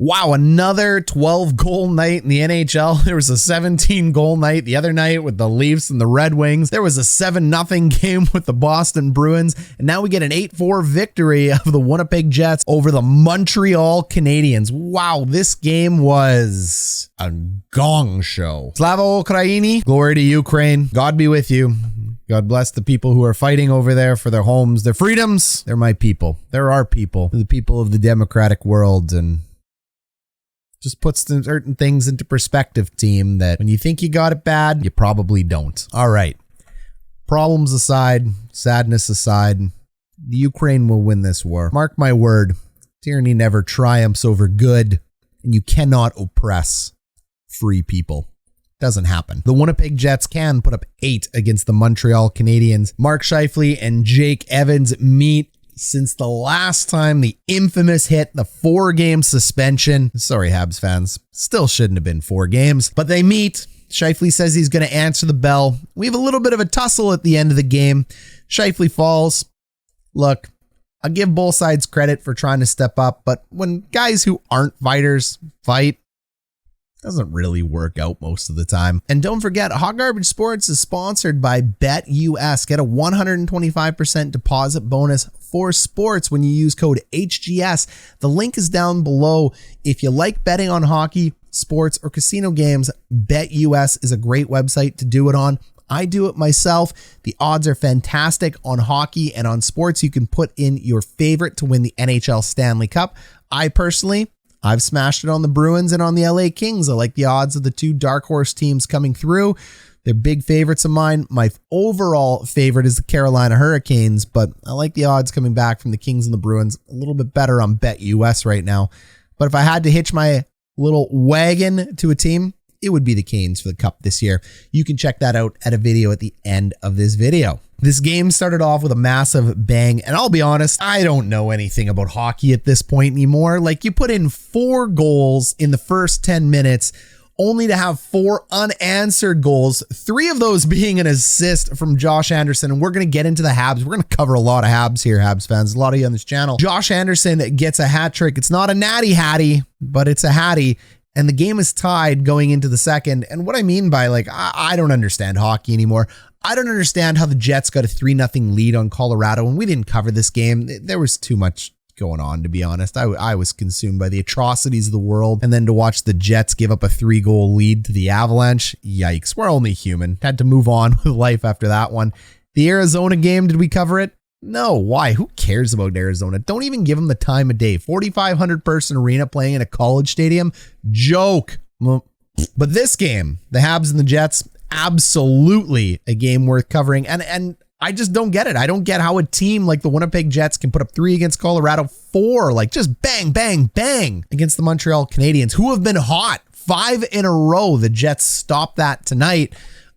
Wow, another 12-goal night in the NHL. There was a 17-goal night the other night with the Leafs and the Red Wings. There was a 7-0 game with the Boston Bruins. And now we get an 8-4 victory of the Winnipeg Jets over the Montreal Canadiens. Wow, this game was a gong show. Slava Ukraini, glory to Ukraine. God be with you. God bless the people who are fighting over there for their homes, their freedoms. They're my people. They're our people, the people of the democratic world, and just puts certain things into perspective, team, that when you think you got it bad, you probably don't. All right. Problems aside, sadness aside, the Ukraine will win this war. Mark my word, tyranny never triumphs over good, and you cannot oppress free people. Doesn't happen. The Winnipeg Jets can put up 8 against the Montreal Canadiens. Mark Scheifele and Jake Evans meet since the last time the infamous hit, the 4-game suspension. Sorry, Habs fans. Still shouldn't have been 4 games, but they meet. Scheifele says he's going to answer the bell. We have a little bit of a tussle at the end of the game. Scheifele falls. Look, I'll give both sides credit for trying to step up, but when guys who aren't fighters fight, doesn't really work out most of the time. And don't forget, Hot Garbage Sports is sponsored by BetUS. Get a 125% deposit bonus for sports when you use code HGS. The link is down below. If you like betting on hockey, sports, or casino games, BetUS is a great website to do it on. I do it myself. The odds are fantastic on hockey and on sports. You can put in your favorite to win the NHL Stanley Cup. I've smashed it on the Bruins and on the LA Kings. I like the odds of the 2 dark horse teams coming through. They're big favorites of mine. My overall favorite is the Carolina Hurricanes, but I like the odds coming back from the Kings and the Bruins a little bit better on BetUS right now. But if I had to hitch my little wagon to a team, it would be the Canes for the Cup this year. You can check that out at a video at the end of this video. This game started off with a massive bang, and I'll be honest, I don't know anything about hockey at this point anymore. Like, you put in 4 goals in the first 10 minutes, only to have 4 unanswered goals, 3 of those being an assist from Josh Anderson. And we're going to get into the Habs. We're going to cover a lot of Habs here, Habs fans, a lot of you on this channel. Josh Anderson gets a hat trick. It's not a natty hattie, but it's a hattie. And the game is tied going into the second. And what I mean by, like, I don't understand hockey anymore. I don't understand how the Jets got a 3-0 lead on Colorado, and we didn't cover this game. There was too much going on, to be honest. I was consumed by the atrocities of the world, and then to watch the Jets give up a 3-goal lead to the Avalanche, yikes. We're only human. Had to move on with life after that one. The Arizona game, did we cover it? No. Why? Who cares about Arizona? Don't even give them the time of day. 4,500 person arena playing in a college stadium? Joke. But this game, the Habs and the Jets, absolutely a game worth covering. And I just don't get it. I don't get how a team like the Winnipeg Jets can put up 3 against Colorado, 4, like just bang, bang, bang against the Montreal Canadiens, who have been hot 5 in a row. The Jets stopped that tonight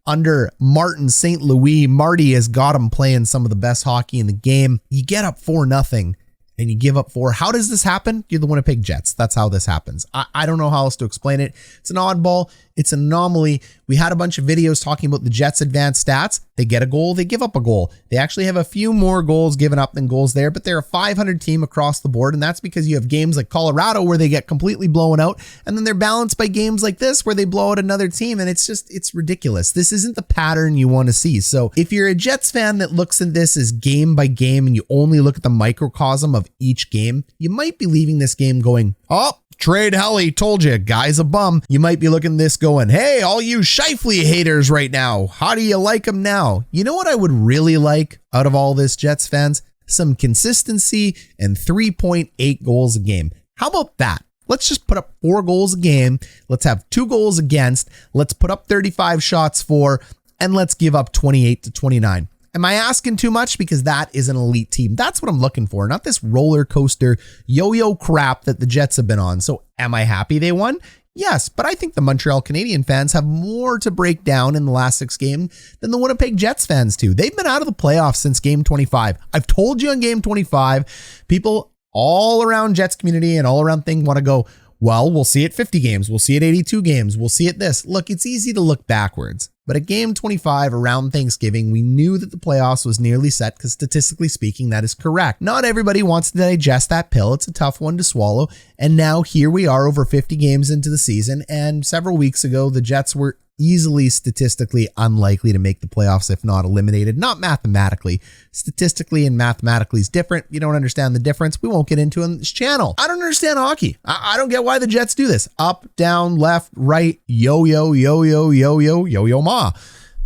under Marty St. Marty has got them playing some of the best hockey in the game. You get up 4-0 and you give up 4. How does this happen? You're the Winnipeg Jets. That's how this happens. I don't know how else to explain it. It's an oddball. It's an anomaly. We had a bunch of videos talking about the Jets' advanced stats. They get a goal, they give up a goal. They actually have a few more goals given up than goals there, but they're a 500 team across the board, and that's because you have games like Colorado where they get completely blown out, and then they're balanced by games like this where they blow out another team, and it's ridiculous. This isn't the pattern you want to see. So if you're a Jets fan that looks at this as game by game and you only look at the microcosm of each game, you might be leaving this game going, oh, trade Helly, told you, guy's a bum. You might be looking at this going, hey, all you Scheifele haters right now, how do you like him now? You know what I would really like out of all this, Jets fans? Some consistency and 3.8 goals a game. How about that? Let's just put up 4 goals a game. Let's have 2 goals against. Let's put up 35 shots for, and let's give up 28 to 29. Am I asking too much? Because that is an elite team. That's what I'm looking for, not this roller coaster yo-yo crap that the Jets have been on. So am I happy they won? Yes, but I think the Montreal Canadiens fans have more to break down in the last 6 games than the Winnipeg Jets fans do. They've been out of the playoffs since game 25. I've told you on game 25, people all around Jets community and all around thing want to go, Well, we'll see it 50 games. We'll see it 82 games. We'll see it this. Look, it's easy to look backwards. But at game 25 around Thanksgiving, we knew that the playoffs was nearly set because statistically speaking, that is correct. Not everybody wants to digest that pill. It's a tough one to swallow. And now here we are over 50 games into the season. And several weeks ago, the Jets were easily statistically unlikely to make the playoffs if not eliminated. Not mathematically. Statistically and mathematically is different. You don't understand the difference. We won't get into it on this channel. I don't understand hockey. I don't get why the Jets do this. Up, down, left, right, yo-yo, yo-yo, yo-yo, yo-yo ma.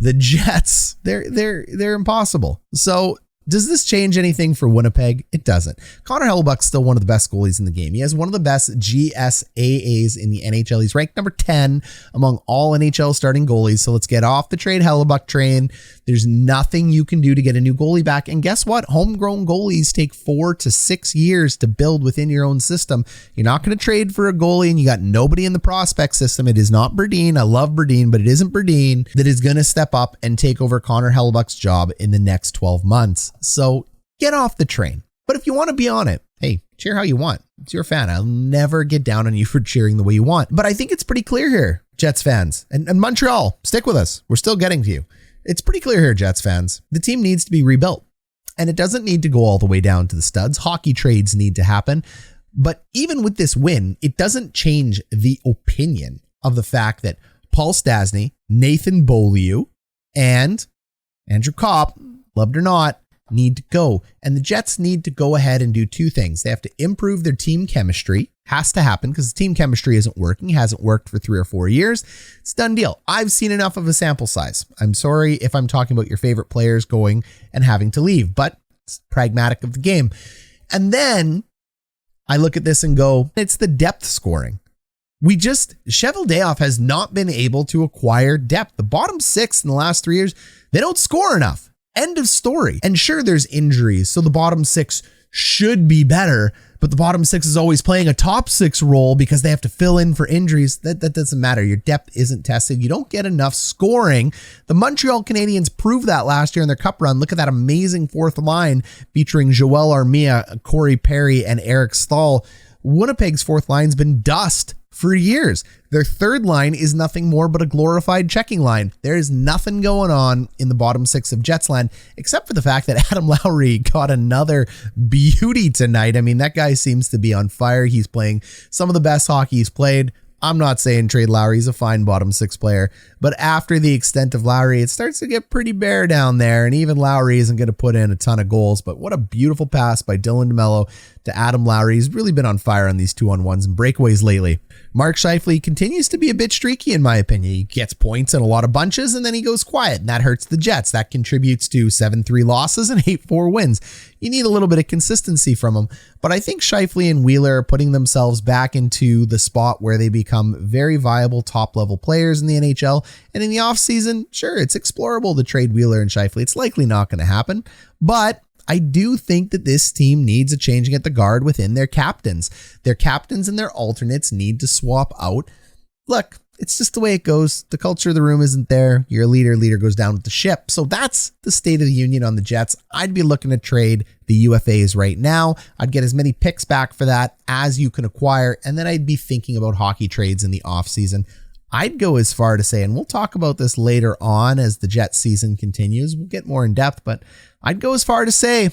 The Jets, they're impossible. So does this change anything for Winnipeg? It doesn't. Connor Hellebuyck's still one of the best goalies in the game. He has one of the best GSAAs in the NHL. He's ranked number 10 among all NHL starting goalies. So let's get off the trade Hellebuyck train. There's nothing you can do to get a new goalie back. And guess what? Homegrown goalies take 4 to 6 years to build within your own system. You're not going to trade for a goalie and you got nobody in the prospect system. It is not Berdine. I love Berdine, but it isn't Berdine that is going to step up and take over Connor Hellebuyck's job in the next 12 months. So get off the train. But if you want to be on it, hey, cheer how you want. It's your fan. I'll never get down on you for cheering the way you want. But I think it's pretty clear here, Jets fans. And Montreal, stick with us. We're still getting to you. It's pretty clear here, Jets fans. The team needs to be rebuilt. And it doesn't need to go all the way down to the studs. Hockey trades need to happen. But even with this win, it doesn't change the opinion of the fact that Paul Stastny, Nathan Beaulieu, and Andrew Copp, loved or not, need to go. And the Jets need to go ahead and do two things. They have to improve their team chemistry. Has to happen because the team chemistry isn't working. Hasn't worked for 3 or 4 years. It's a done deal. I've seen enough of a sample size. I'm sorry if I'm talking about your favorite players going and having to leave, but it's pragmatic of the game. And then I look at this and go, it's the depth scoring. Scheifele has not been able to acquire depth. The bottom 6 in the last 3 years, they don't score enough. End of story. And sure, there's injuries, so the bottom 6 should be better, but the bottom 6 is always playing a top 6 role because they have to fill in for injuries. That doesn't matter. Your depth isn't tested. You don't get enough scoring. The Montreal Canadiens proved that last year in their cup run. Look at that amazing fourth line featuring Joel Armia, Corey Perry, and Eric Stahl. Winnipeg's fourth line's been dust for years. Their third line is nothing more but a glorified checking line. There is nothing going on in the bottom 6 of Jets land, except for the fact that Adam Lowry got another beauty tonight. I mean, that guy seems to be on fire. He's playing some of the best hockey he's played. I'm not saying trade Lowry. He's a fine bottom 6 player, but after the extent of Lowry, it starts to get pretty bare down there. And even Lowry isn't going to put in a ton of goals, but what a beautiful pass by Dylan Demelo to Adam Lowry. He's really been on fire on these 2-on-1s and breakaways lately. Mark Scheifele continues to be a bit streaky in my opinion. He gets points in a lot of bunches and then he goes quiet, and that hurts the Jets. That contributes to 7-3 losses and 8-4 wins. You need a little bit of consistency from him, but I think Scheifele and Wheeler are putting themselves back into the spot where they become very viable top-level players in the NHL. And in the offseason, sure, it's explorable to trade Wheeler and Scheifele. It's likely not going to happen, but I do think that this team needs a changing at the guard within their captains. Their captains and their alternates need to swap out. Look, it's just the way it goes. The culture of the room isn't there. You're a leader goes down with the ship. So that's the state of the union on the Jets. I'd be looking to trade the UFAs right now. I'd get as many picks back for that as you can acquire. And then I'd be thinking about hockey trades in the offseason. I'd go as far to say, and we'll talk about this later on as the Jets season continues. We'll get more in depth, but I'd go as far to say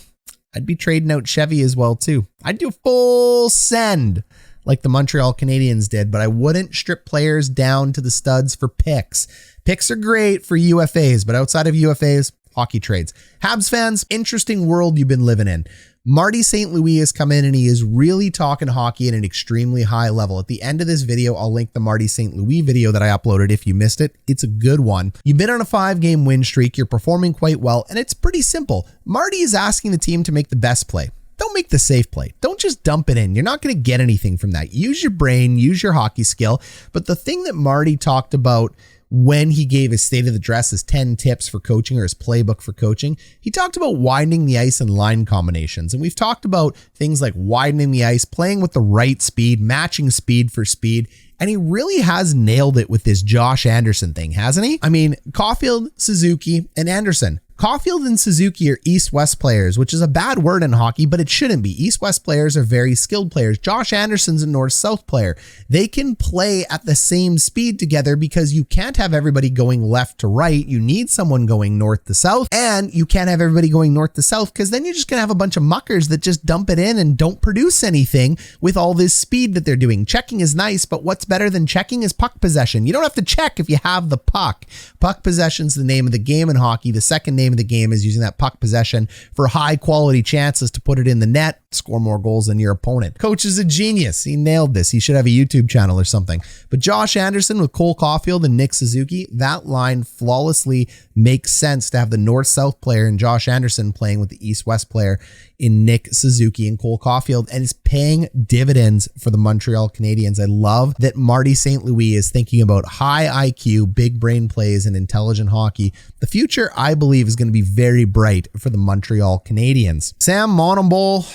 I'd be trading out Chevy as well too. I'd do a full send like the Montreal Canadiens did, but I wouldn't strip players down to the studs for picks. Picks are great for UFAs, but outside of UFAs, hockey trades. Habs fans, interesting world you've been living in. Marty St. has come in and he is really talking hockey at an extremely high level. At the end of this video, I'll link the Marty St. video that I uploaded if you missed it. It's a good one. You've been on a 5-game win streak. You're performing quite well, and it's pretty simple. Marty is asking the team to make the best play. Don't make the safe play. Don't just dump it in. You're not going to get anything from that. Use your brain, use your hockey skill. But the thing that Marty talked about when he gave his state of the dress, his 10 tips for coaching or his playbook for coaching, he talked about widening the ice and line combinations. And we've talked about things like widening the ice, playing with the right speed, matching speed for speed. And he really has nailed it with this Josh Anderson thing, hasn't he? I mean, Caufield, Suzuki, and Anderson, Caufield and Suzuki are east-west players, which is a bad word in hockey, but it shouldn't be. East-west players are very skilled players. Josh Anderson's a north-south player. They can play at the same speed together because you can't have everybody going left to right. You need someone going north to south, and you can't have everybody going north to south because then you're just going to have a bunch of muckers that just dump it in and don't produce anything with all this speed that they're doing. Checking is nice, but what's better than checking is puck possession. You don't have to check if you have the puck. Puck possession's the name of the game in hockey. The second name of the game is using that puck possession for high quality chances to put it in the net, score more goals than your opponent. Coach is a genius. He nailed this. He should have a YouTube channel or something. But Josh Anderson with Cole Caufield and Nick Suzuki, that line flawlessly makes sense to have the north-south player in Josh Anderson playing with the east-west player in Nick Suzuki and Cole Caufield, and is paying dividends for the Montreal Canadiens. I love that Marty St. is thinking about high IQ, big brain plays, and intelligent hockey. The future, I believe, is going to be very bright for the Montreal Canadiens. Sam Montembeault,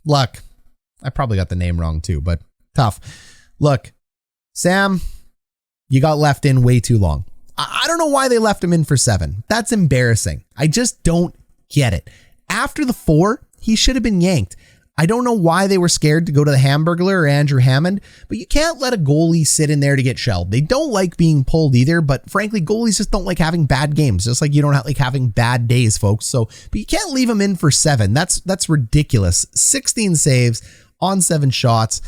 look, I probably got the name wrong too, but tough. Look, Sam, you got left in way too long. I don't know why they left him in for 7. That's embarrassing. I just don't get it. After the 4, he should have been yanked. I don't know why they were scared to go to the Hamburglar or Andrew Hammond, but you can't let a goalie sit in there to get shelled. They don't like being pulled either, but frankly, goalies just don't like having bad games, just like you don't like having bad days, folks. So, but you can't leave him in for 7. That's ridiculous. 16 saves on 7 shots.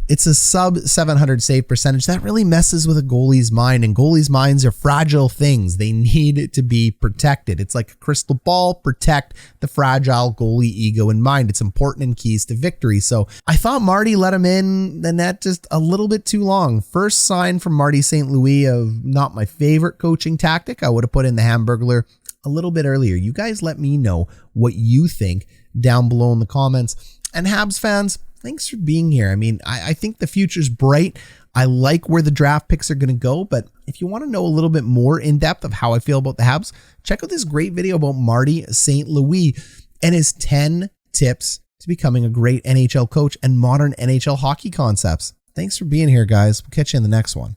It's a sub 700 save percentage. That really messes with a goalie's mind, and goalies' minds are fragile things. They need to be protected. It's like a crystal ball. Protect the fragile goalie ego and mind. It's important and keys to victory. So I thought Marty let him in the net just a little bit too long. First sign from Marty St. of not my favorite coaching tactic. I would have put in the Hamburglar a little bit earlier. You guys let me know what you think down below in the comments. And Habs fans, thanks for being here. I mean, I think the future's bright. I like where the draft picks are going to go, but if you want to know a little bit more in depth of how I feel about the Habs, check out this great video about Marty St. and his 10 tips to becoming a great NHL coach and modern NHL hockey concepts. Thanks for being here, guys. We'll catch you in the next one.